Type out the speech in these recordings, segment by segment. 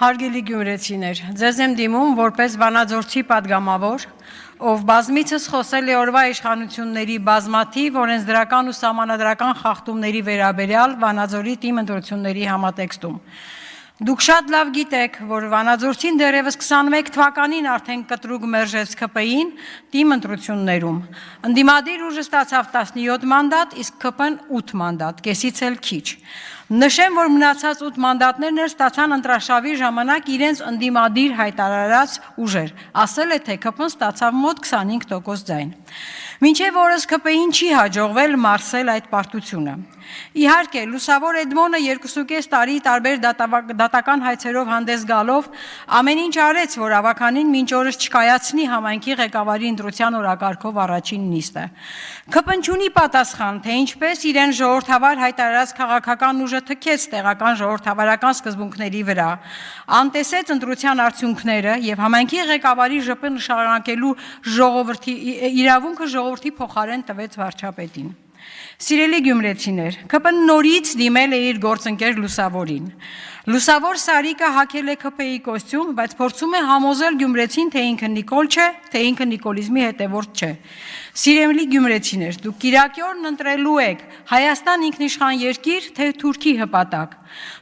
Հարգելի գյումրեցիներ, ձեզ եմ դիմում որպես վանաձորցի պատգամավոր, ով բազմիցս խոսել է օրվա իշխանությունների բազմաթիվ օրենսդրական ու սահմանադրական խախտումների վերաբերյալ Վանաձորի թիմ ընտրությունների համատեքստում։ Դուք շատ լավ գիտեք, որ Վանաձորցին դեռևս 21 թվականին արդեն կտրուկ մերժեց ՔՊ-ին թիմ ընտրություններում։ Ընդդիմադիր ուժը ստացավ 17 մանդատ, իսկ ՔՊ-ն 8 մանդատ, կեսից էլ քիչ։ Նշեմ, որ մնացած 8 մանդատներն ստացան ընտրաշավի ժամանակ իրենց ընդդիմադիր հայտարարած ուժեր, ասել է, թե ՔՊ-ն ստացավ մոտ 25% ձայն։ Մինչև օրս ՔՊ-ին չի հաջողվել մարսել այդ պարտությունը։ Իհարկե, Լուսավոր Էդմոնը 2.5 տարի տարբեր դատական հայցերով հանդես գալով ամեն ինչ արեց, որ ավականին մինչ օրս չկայացնի համայնքի ղեկավարի ընտրության օրակարգով առաջին նիստը։ ՔՊ-ն չունի պատասխան, թե ինչպես իրեն ժողովրդավար հայտարարած քաղաքական ուժը թքեց տեղական ժողովրդավարական սկզբունքների վրա, անտեսեց ընտրության արդյունքները եւ համայնքի ղեկավարի ԺՊ նշանակելու իրավունքը ժողովրդի փոխարեն տվեց վարչապետին։ Սիրելի գյումրեցիներ, ՔՊ-ն նորից դիմել է իր գործընկեր Լուսավորին։ Լուսավոր Սարիկը հագել է ՔՊ-ի կոստյում, բայց փորձում է համոզել գյումրեցին, թե ինքը Նիկոլ չէ, թե ինքը նիկոլիզմի հետևորդ չէ։ Սիրելի գյումրեցիներ, դուք կիրակի օրն ընտրելու եք Հայաստան ինքնիշխան երկիր, թե Թուրքի հպատակ։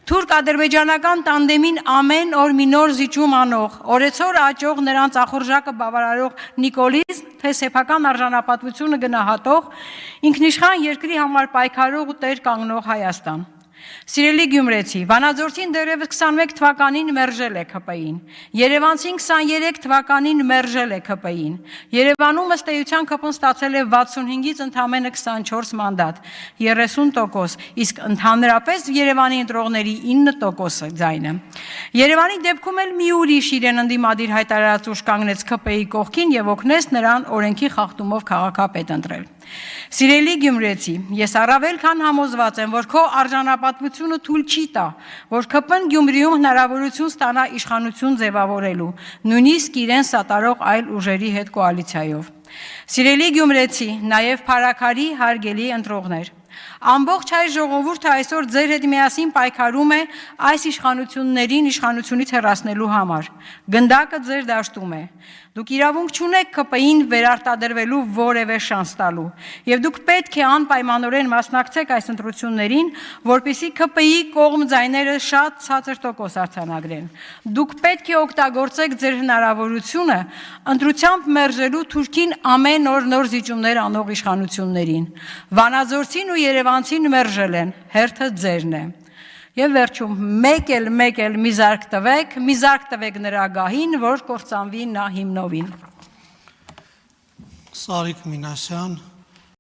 Թուրք-ադրբեջանական տանդեմին ամեն օր մի նոր զիջում անող, օրեցօր աճող նրանց ախորժակը բավարարող նիկոլիզմ, թե սեփական արժանապատվությունը գնահատող, ինքնիշխան երկրի համար պայքարող ու տեր կանգնող Հայաստան։ Սիրելի գյումրեցի, Վանաձորցին դեռևս 21 թվականին մերժել է ՔՊ-ին, Երևանցին 23 թվականին մերժել է ՔՊ-ին, Երևանում ըստ էության ՔՊ-ն ստացել է 65-ից ընդամենը 24 մանդատ, 30%, իսկ ընդհանրապես Երևանի ընտրողների 9% ձայնը։ Երևանի դեպքում էլ մի ուրիշ իրեն ընդդիմադիր հայտարարած ուժ կանգնեց ՔՊ-ի կողքին եւ օգնեց նրան օրենքի խախտումով քաղաքապետ ընտրել։ Սիրելի գյումրեցի, ես առավել քան համոզված եմ, որ քո արժանապատվությունը թույլ չի տա, որ ՔՊ-ն Գյումրիում հնարավորություն ստանա իշխանություն ձևավորելու, նույնիսկ իրեն սատարող այլ ուժերի հետ կոալիցիայով։ Սիրելի գյումրեցի, նաև փառաքարի հարգելի ընտրողներ, ամբողջ հայ ժողովուրդը այսօր ձեր հետ միասին պայքարում է այս իշխանություններին իշխանությունից հեռացնելու համար։ Գնդակը ձեր դաշտում է։ Դուք իրավունք չունեք ՔՊ-ին վերարտադրվելու որևէ շանս տալու, եւ դուք պետք է անպայմանորեն մասնակցեք այս ընտրություններին, որպեսզի ՔՊ-ի կողմ ձայները շատ ցածր տոկոս արձանագրեն։ Դուք պետք է օգտագործեք ձեր հնարավորությունը ընտրությամբ մերժելու Թուրքին ամեն օր նոր զիջումներ անող իշխանություններին։ Վանաձորցին ու Երևանցին մերժել են, հերթը ձերն է։ Եվ վերջում, մեկ էլ մի զարկ տվեք նրա գահին, որ կործանվի նա հիմնովին։ Սարիկ Մինասյան